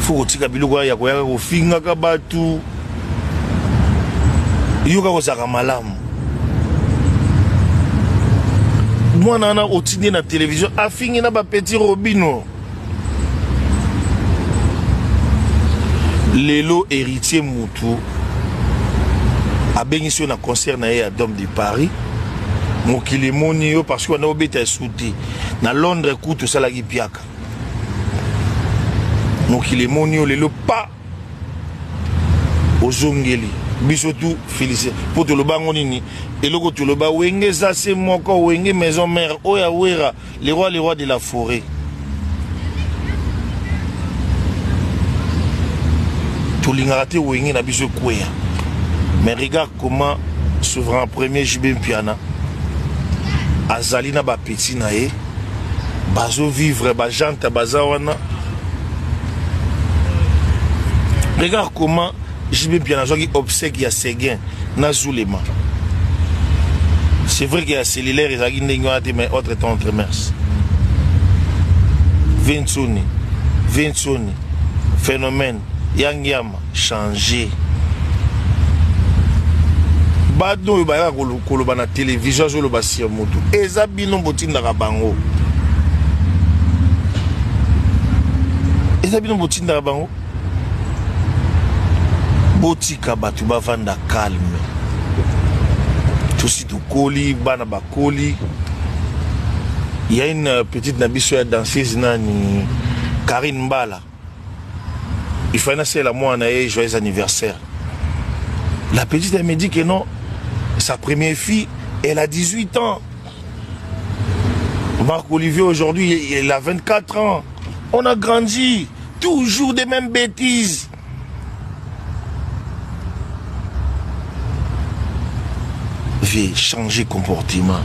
faut kotika biloko ya koyaka kofingaka batu yoka kozaka malamu mwana wana otindi na télévision afingi na bapeti robino lelo héritier mutu abengisi yo na concert na ye à Dôme de Paris mokili moni yo parce que wana obeta esouti na Londres kutu salaki piaka mokili moni yo lelo pa ozongeli biso tout félicité pour tout le bango nini eloko tout le ba wenge za se moko wenge maison mère oya wera les rois de la forêt tout lingate wenge na biso kwea mais regarde comment souverain premier JB Mpiana azali na ba petit na ye bazo vivre ba jante bazawana. Regarde comment JB Mpiana qui obsèque ya Séguin na Zoulema. C'est vrai qu'il y a cellulaire et zaki ndengwate mais autre temps entre mers. Vinconi phénomène yangyama changé. Bado yo ba koloba na télévision zo lo basia moto. Eza bino botinda ka bango. Eza bino botinda ka bango. Botika batu bavanda calme. Tout koli bana bakoli. Il y a une petite nabiso ya danseuse nani Karine Mbala. Il faut annoncer la moi un joyeux anniversaire. La petite elle me dit que non, sa première fille, elle a 18 ans. Marc Olivier aujourd'hui, il a 24 ans. On a grandi, toujours des mêmes bêtises. Viens, changer comportement.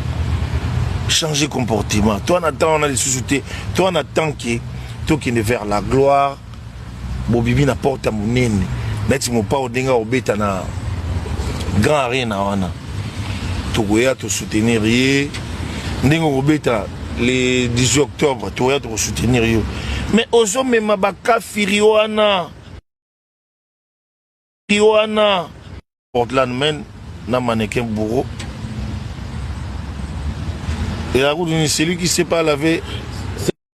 Changer comportement. Toi, on a des sous-soutés. Toi, on attend que toi qui est vers la gloire. Bobibi na porte mon nene. Neti mo pa odenga obeta na grand arena wana. Togoya to soutenir ye. Ndengo obeta le 18 octobre, togoya to soutenir yo. Mais ozo mema baka firiwana. Firiwana. Portland men na mannequin bourreau. Et la route, celui qui ne sait pas laver